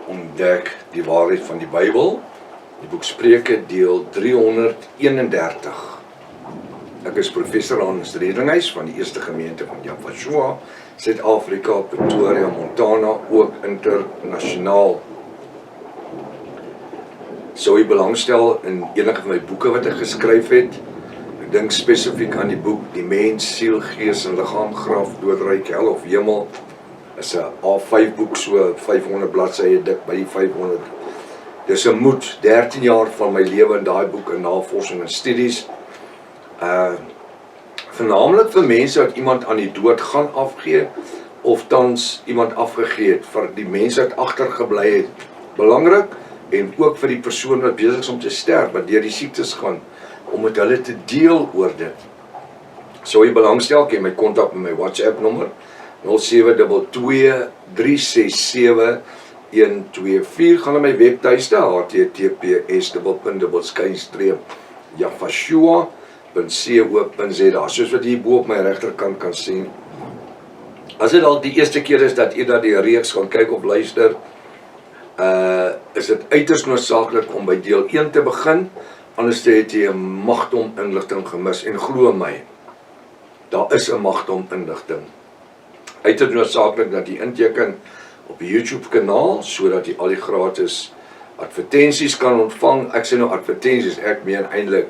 ontdek die waarheid van die Bybel. Die boek Spreuke deel 331. Ek is professor Hans Redinghuis van die Eerste Gemeente van Javashua, Suid-Afrika, Pretoria, Montana, ook internasionaal. Sou jy belangstel in enige van my boeke wat ek geskryf het? Ek dink spesifiek aan die boek Die Mens, Siel, Gees en Liggaam, Graf, Doodryk, Hel of Hemel. Is 'n A5 boek, so 500 bladsye dik, by die 500. Dis 'n moed, 13 jaar van my lewe in daai boek in navorsing en studies. Vernaamlik vir mense wat iemand aan die dood gaan afgee, of tans iemand afgegee het, vir die mense wat agtergebly het. Belangrik, en ook vir die persoon wat besig is om te sterf, wat deur die siektes gaan, om met hulle te deel oor dit. Sou jy belangstel, kan jy my kontak met my WhatsApp nommer 0722367124. Gaan na my webtuiste https://javashua.co.za, soos wat hier bo op my regterkant kan sien. As dit al die eerste keer is dat jy na die reeks gaan kyk of luister, is dit uiters noodsaaklik om by deel 1 te begin, anders het jy 'n magdom inligting gemis, en glo my, daar is 'n magdom inligting. Uiters noodsaaklik dat jy inteken op die YouTube kanaal, sodat jy al die gratis advertensies kan ontvang. Ek sê nou advertensies, ek meen eintlik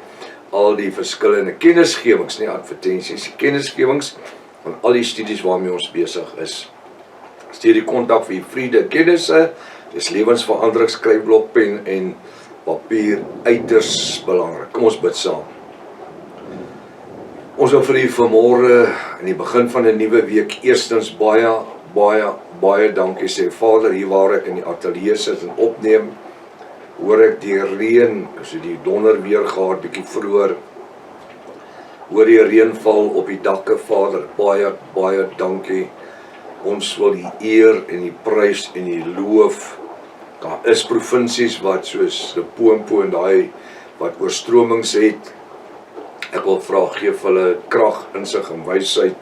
al die verskillende kennisgewings, nie advertensies, kennisgewings van al die studies waarmee ons besig is. Stuur die kontak vir die vriende kennisse, dis lewensverandering, skryfblok, pen en papier, uiters belangrik. Kom ons bid saam. Ons wil vir u vanmôre in die begin van 'n nuwe week eerstens baie dankie sê. Vader, hier waar ek in die ateljee sit en opneem, hoor ek die reën, so die donder weer gehad, bietjie vroeër. Hoor die reën val op die dakke, Vader, baie dankie. Ons wil die eer en die prys en die loof. Daar is provinsies wat soos Limpopo en daai wat oorstromings het. Ek wil vra, gee vir hulle krag, insig en wysheid.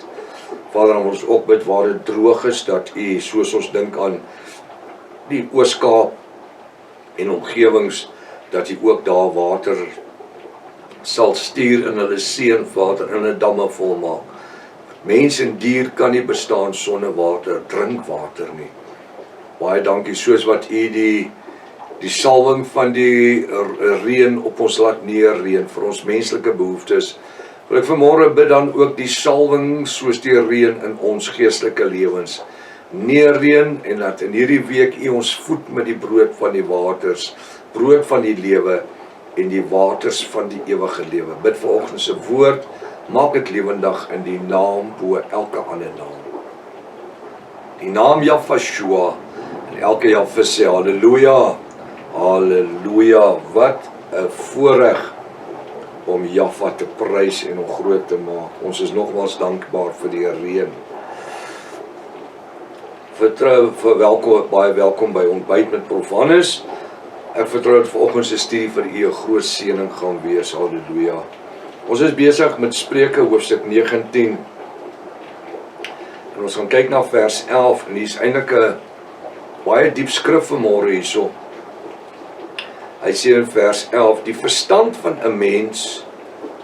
Vader, ons ook bid waar dit droog is, dat u, soos ons dink aan die Oos-Kaap en omgewings, dat u ook daar water sal stuur in hulle seën, Vader, in hulle damme volmaak. Mens en dier kan nie bestaan sonder water, drinkwater nie. Baie dankie, soos wat u die salwing van die reën op ons laat neerreën vir ons menslike behoeftes. Wil ek vanmôre bid dan ook die salwing soos die reën in ons geestelike lewens neerreën, en dat in hierdie week u ons voed met die brood van die waters, brood van die lewe en die waters van die ewige lewe. Bid vanoggend se woord, maak dit lewendig in die naam bo elke ander naam. Die naam Javashua, en elke Java sê halleluja, halleluja. Wat 'n voorreg om Java te prys en om groot te maak. Ons is nogmaals dankbaar vir die reën. Baie welkom by Ontbyt met Prof Hannes. Ek vertrou dat vanoggend se studie vir u 'n groot seëning gaan wees. Halleluja. Ons is besig met Spreuke hoofstuk 19. En ons gaan kyk na vers 11, en hier is eintlik 'n baie diep skrif vanmôre hierso. Hy sê in vers 11, die verstand van 'n mens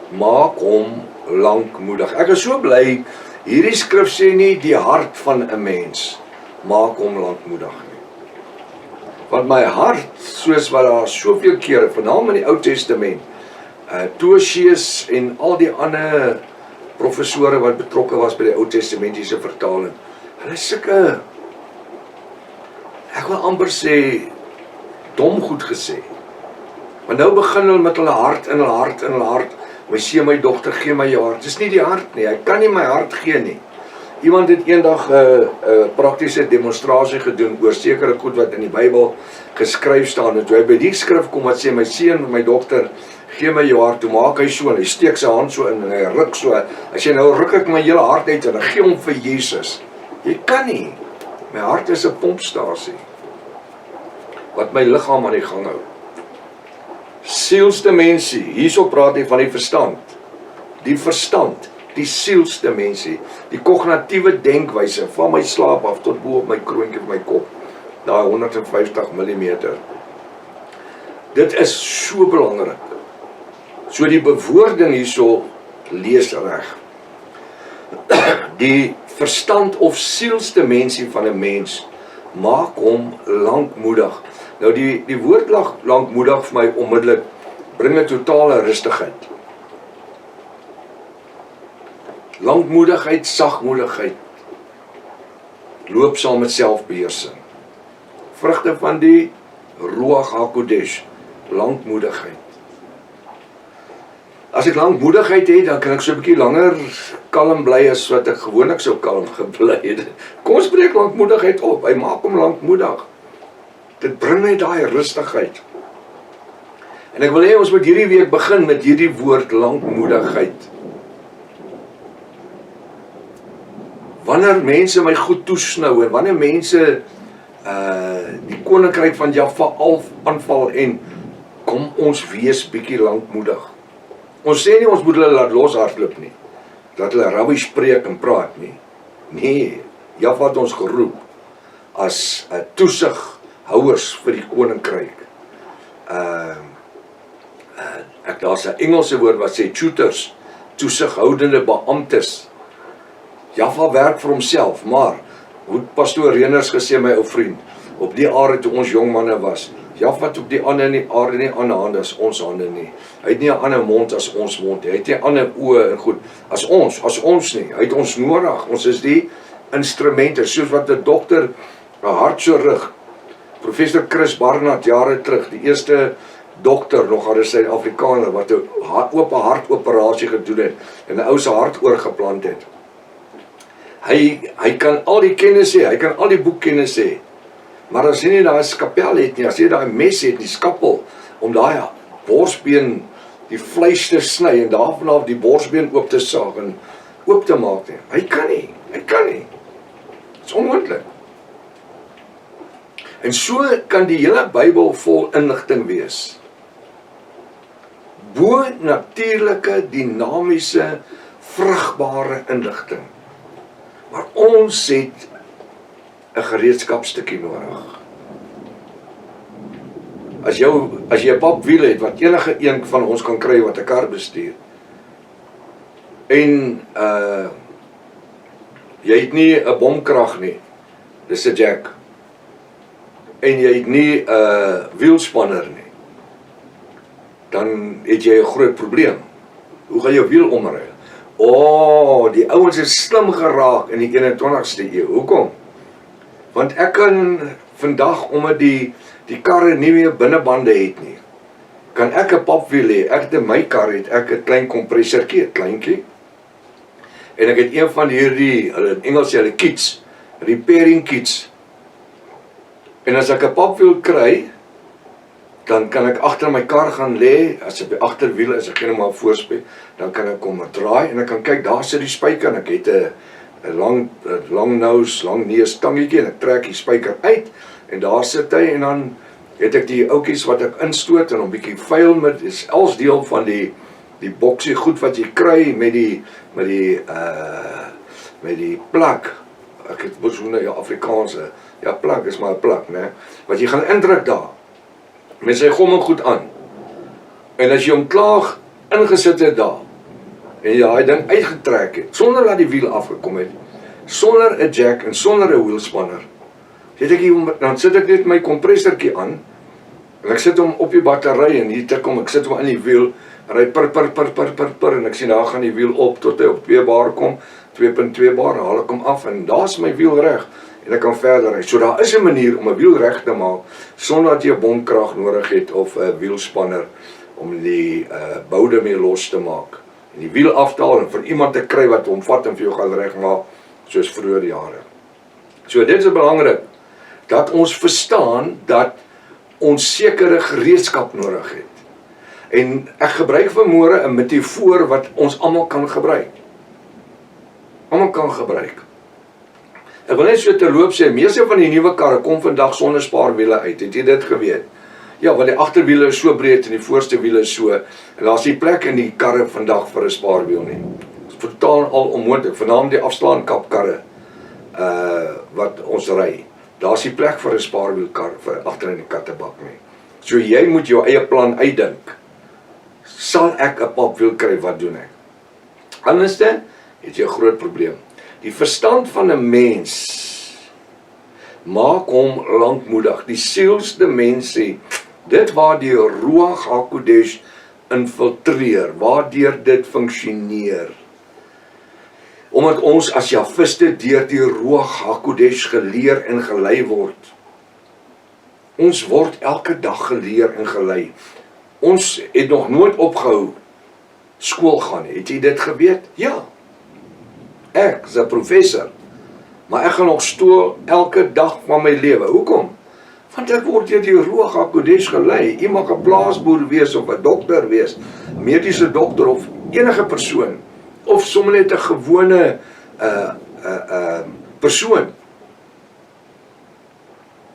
maak hom lankmoedig. Ek is so bly, hierdie skrif sê nie die hart van 'n mens maak hom lankmoedig nie. Want my hart, soos wat daar soveel kere, veral in die Ou Testament, Toesius en al die ander professore wat betrokke was by die Ou Testamentiese vertaling, hulle is sulke, ek wil amper sê, dom goed gesê. Maar nou begin hulle met hulle hart in hulle hart in hulle hart. My seun, my dogter, gee my jou hart. Dis nie die hart nie, ek kan nie my hart gee nie. Iemand het eendag 'n praktiese demonstrasie gedoen oor sekere goed wat in die Bybel geskryf staan, en toe hy by die skrif kom wat sê, my seun, my dogter, gee my jou hart, toe maak hy so, en hy steek sy hand so in, en hy ruk so, hy sê, nou ruk ek my hele hart uit, en ek gee hom vir Jesus. Jy kan nie, my hart is 'n pompstasie, wat my liggaam aan die gang hou. Sielsdimensie, hierso praat hy van die verstand, die sielsdimensie, die kognitiewe denkwyse, van my slaap af tot bo op my kroontjie op my kop. daai 150 mm. Dit is so belangrik. So die bewoording hierso lees reg. Die verstand of sielsdimensie van 'n mens maak hom lankmoedig. Nou die woord lankmoedig vir my onmiddellik bring 'n totale rustigheid. Lankmoedigheid, sagmoedigheid loop saam met selfbeheersing. Vrugte van die Ruach HaKodesh, lankmoedigheid. As ek lankmoedigheid het, dan kan ek so 'n bietjie langer kalm bly as wat ek gewoonlik sou kalm gebly het. Kom ons breek lankmoedigheid op. Hy maak hom lankmoedig. Dit bring my daai rustigheid. En ek wil hê ons moet hierdie week begin met hierdie woord lankmoedigheid. Wanneer mense my goed toesnou en wanneer mense die koninkryk van Jaffa aanval en kom ons wees bietjie lankmoedig. Ons sê nie ons moet hulle laat loshardloop nie. Dat hulle rubbish spreek en praat nie. Nee, Jaffa het ons geroep as toesighouers vir die koninkryk. Daar's 'n Engelse woord wat sê tutors, toesighoudende beamptes. Jaffa werk vir homself, maar hoe pastoor Reners gesê, my ou vriend, op die aarde toe ons jong manne was, Jaffa het op die aarde nie ander hande as ons hande nie. Hy het nie 'n ander mond as ons mond nie. Hy het nie ander oë en goed as ons nie. Hy het ons nodig. Ons is die instrumente, soos wat 'n dokter 'n hartchirurg, professor Chris Barnard jare terug, die eerste dokter nog aan 'n Suid-Afrikaner wat 'n oop hartoperasie gedoen het en 'n ou se hart oorgeplant het. Hy kan al die kennis hê, hy kan al die boekkennis hê. Maar as jy nie daai skapel het nie, as jy daai mes het, die skapel, om daai borsbeen, die vleis te sny en daarvanaf die borsbeen oop te saag en oop te maak nie. Hy kan nie. Dit is onmoontlik. En so kan die hele Bybel vol inligting wees. Bo-natuurlike, dinamiese, vrugbare inligting. Maar ons het 'n gereedskapstukkie nodig. As jy 'n papwiel het wat enige een van ons kan kry wat 'n kar bestuur. En jy het nie 'n bomkrag nie. Dis 'n jack. En jy het nie 'n wielspanner nie. Dan het jy 'n groot probleem. Hoe gaan jou wiel omry? Die ouens is slim geraak in die 21ste eeu. Hoekom? Want ek kan vandag, omdat die karre nie meer binnebande het nie, kan ek 'n papwiel hê. Ek het my kar het ek 'n klein kompressortjie, 'n kleintjie. En ek het een van hierdie, hulle in Engels sê hulle kits, repairing kits. En as ek 'n papwiel kry, dan kan ek agter my kar gaan lê, as ek by agterwiele is, ek kan hom maar voorspel, dan kan ek kom draai en ek kan kyk, daar sit die spyker en ek het 'n lang neus tangetjie en ek trek die spyker uit en daar sit hy en dan het ek die oudjies wat ek instoot en hom bietjie vuil met, is als deel van die boksie goed wat jy kry met die plak. Ek het mos nou ja Afrikaanse, ja plak is maar 'n plak, né? Wat jy gaan indruk daar. Met sy gomming goed aan. En as jy hom klaar ingesit het daar en jy daai ding uitgetrek het, sonder dat die wiel afgekom het, sonder 'n jack en sonder 'n wielspanner, dan sit ek net my kompressortjie aan en ek sit hom op die battery en hier tik hom, ek sit hom in die wiel en hy pir en ek sien daar gaan die wiel op tot hy op 2 bar kom, 2.2 bar, haal ek hom af en daar's my wiel reg en ek kan verder ry. So daar is 'n manier om 'n wiel reg te maak sonder dat jy 'n bomkrag nodig het of 'n wielspanner om die boude mee los te maak. En die wiel aftaal en vir iemand te kry wat hom vat en vir jou gaan regmaak soos vroeër jare. So dit is belangrik dat ons verstaan dat ons sekere gereedskap nodig het. En ek gebruik vanmôre 'n metafoor wat ons almal kan gebruik. Ek wil net so terloop sê, meeste van die nuwe karre kom vandag sonder spaarwiele uit. Het jy dit geweet? Ja, want die agterwiele is so breed en die voorste wiele is so, en daar's nie plek in die karre vandag vir 'n spaarwiel nie. Dit is totaal al onmoontlik, vernaam die afslaankapkarre wat ons ry. daar's nie plek vir 'n spaarwielkar vir agter in die kattebak nie. So jy moet jou eie plan uitdink. Sal ek 'n papwiel kry, wat doen ek? Anderste, het jy 'n groot probleem. Die verstand van 'n mens maak hom lankmoedig. Die sielste mens sê, dit waar die Ruach HaKodesh infiltreer, waardeur dit funksioneer. Omdat ons as Jafiste deur die Ruach HaKodesh geleer en gelei word. Ons word elke dag geleer en gelei. Ons het nog nooit opgehou skool gaan. Het jy dit geweet? Ja. Ek is 'n professor. Maar ek gaan nog stoel elke dag van my lewe. Hoekom? Want ek word deur die Ruach HaKodesh gelei. Jy mag 'n plaasboer wees of 'n dokter wees, 'n mediese dokter of enige persoon, of sommer net 'n gewone persoon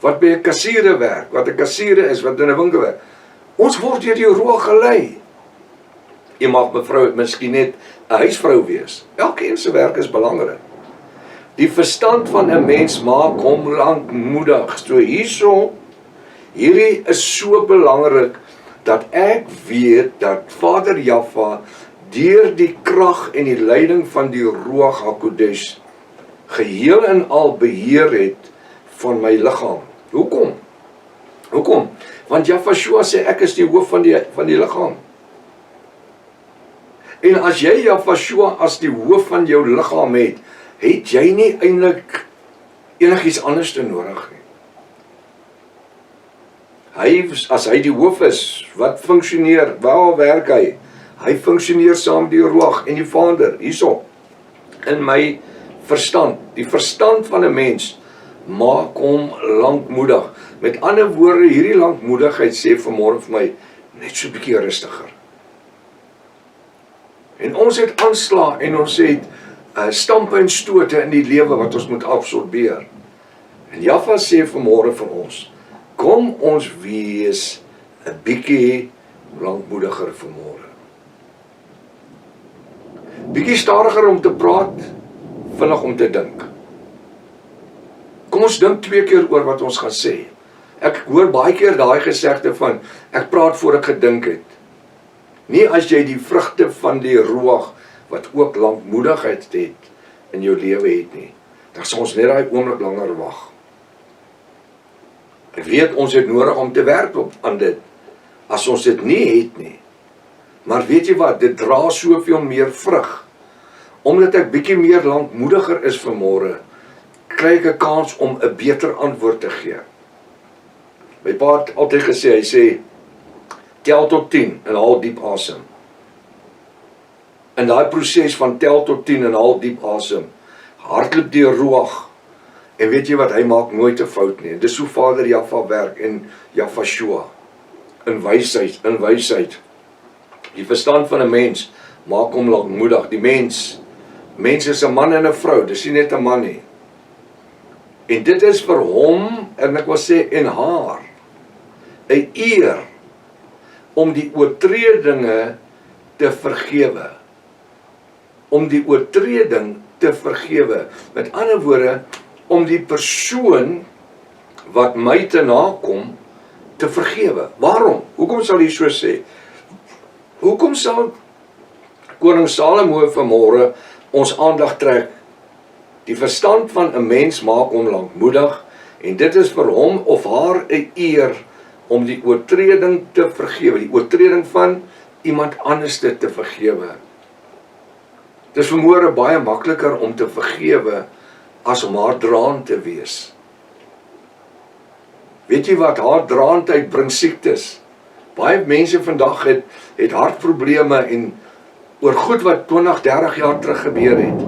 wat by 'n kassiere werk, wat 'n kassiere is, wat in 'n winkel werk. Ons word deur die Ruach gelei. Jy mag mevrou miskien net 'n huisvrou wees. Elkeen se werk is belangrik. Die verstand van 'n mens maak hom lankmoedig. So hierdie is so belangrik, dat ek weet dat Vader Jaffa deur die krag en die leiding van die Ruach HaKodesh geheel en al beheer het van my liggaam. Hoekom? Hoekom? Want Jafashua sê ek is die hoof van die liggaam. En as jy Jafashua as die hoof van jou liggaam het jy nie eintlik enigiets anders te nodig nie. As hy die hoof is, wat funksioneer, waar werk hy? Hy funksioneer saam met die Ruach en die Vader, hierso, in my verstand. Die verstand van 'n mens maak hom lankmoedig. Met ander woorde, hierdie lankmoedigheid sê vanmôre vir my, net so 'n bietjie rustiger. En ons het aanslae en ons het stampe en stote in die lewe wat ons moet absorbeer. En Jaffa sê vanmôre vir ons, kom ons wees 'n bietjie lankmoediger vanmôre. Bietjie stadiger om te praat, vinnig om te dink. Kom ons dink 2 keer oor wat ons gaan sê. Ek hoor baie keer daai gesegde van, ek praat voor ek gedink het. Nie as jy die vrugte van die Ruach, wat ook lankmoedigheid het in jou lewe het nie. Dan sal ons net daai oomblik langer wag. Ek weet ons het nodig om te werk aan dit, as ons dit nie het nie. Maar weet jy wat, dit dra soveel meer vrug. Omdat ek bietjie meer lankmoediger is vanmôre, kry ek 'n kans om 'n beter antwoord te gee. My pa het altyd gesê, hy sê, tel tot 10 en haal diep asem. In daai proses van tel tot 10 en haal diep asem, hardloop die Ruach, en weet jy wat, hy maak nooit 'n fout nie. Dis hoe Vader Jaffa werk en Jafashua, in wysheid. Die verstand van 'n mens maak hom lankmoedig. Die mens is 'n man en 'n vrou, dis nie net 'n man nie. En dit is vir hom, en ek wil sê, en haar, 'n eer, om die oortredinge te vergewe. Om die oortreding te vergewe. Met ander woorde, om die persoon wat my te nakom, te vergewe. Waarom? Hoekom sal hy so sê? Hoekom sal Koning Salomo vanmôre ons aandag trek? Die verstand van 'n mens maak hom lankmoedig, en dit is vir hom of haar 'n eer om die oortreding te vergewe, die oortreding van iemand anders te vergewe. Dit is vanmôre baie makliker om te vergewe as om haardraand te wees. Weet jy wat, haardraandheid bring siektes. Baie mense vandag het hartprobleme en oor goed wat 20, 30 jaar terug gebeur het.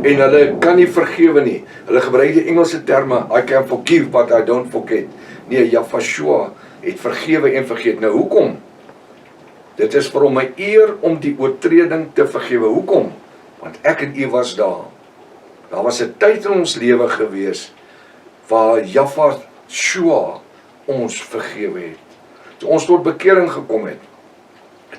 En hulle kan nie vergewe nie. Hulle gebruik die Engelse terme, I can forgive but I don't forget. Nee, Jafashua het vergewe en vergeet. Nou hoekom? Dit is vir hom my eer om die oortreding te vergewe. Hoekom? Want ek en u was daar. Daar was 'n tyd in ons lewe gewees waar Jafashua ons vergewe het. Toe ons tot bekering gekom het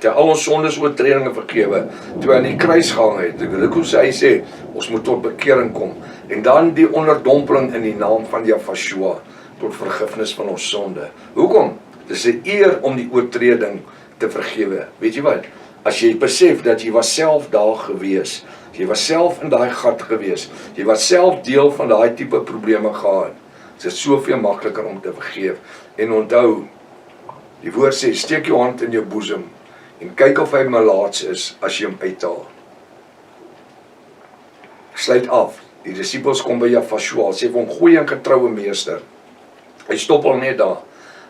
hy al ons sondes oortredinge vergewe, toe hy aan die kruis gehang het. Ek hoe hy sê, ons moet tot bekering kom. En dan die onderdompeling in die naam van Jahshua tot vergifnis van ons sonde. Hoekom? Dit is 'n eer om die oortreding te vergewe. Weet jy wat? As jy besef dat jy was self daar gewees, jy was self in daai gat gewees, jy was self deel van daai tipe probleme gehad, is dit soveel makliker om te vergeef. En onthou, die woord sê, steek jou hand in jou boesem en kyk of hy malaats is as jy hom uithaal. Sluit af. Die disippels kom by Jahshua, sê vir hom, goeie en getroue meester. Hy stop al net daar.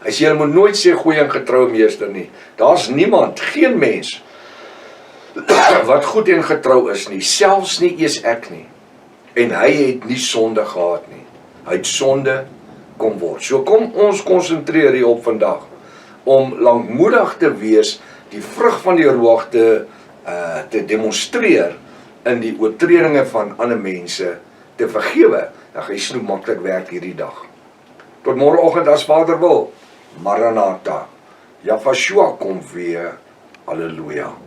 Hy sê, jy moet nooit sê goeie en getroue meester nie. Daar's niemand, geen mens, wat goed en getrou is nie, selfs nie eers ek nie. En hy het nie sonde gehad nie. Hy het sonde kom word. So kom ons konsentreer hier op vandag, om lankmoedig te wees, die vrug van die Ruach te demonstreer, in die oortredinge van ander mense te vergewe. Dan gaan jy snoep maklik werk hierdie dag. Tot môreoggend as Vader wil. Maranatha. Jahshua kom weer. Halleluja.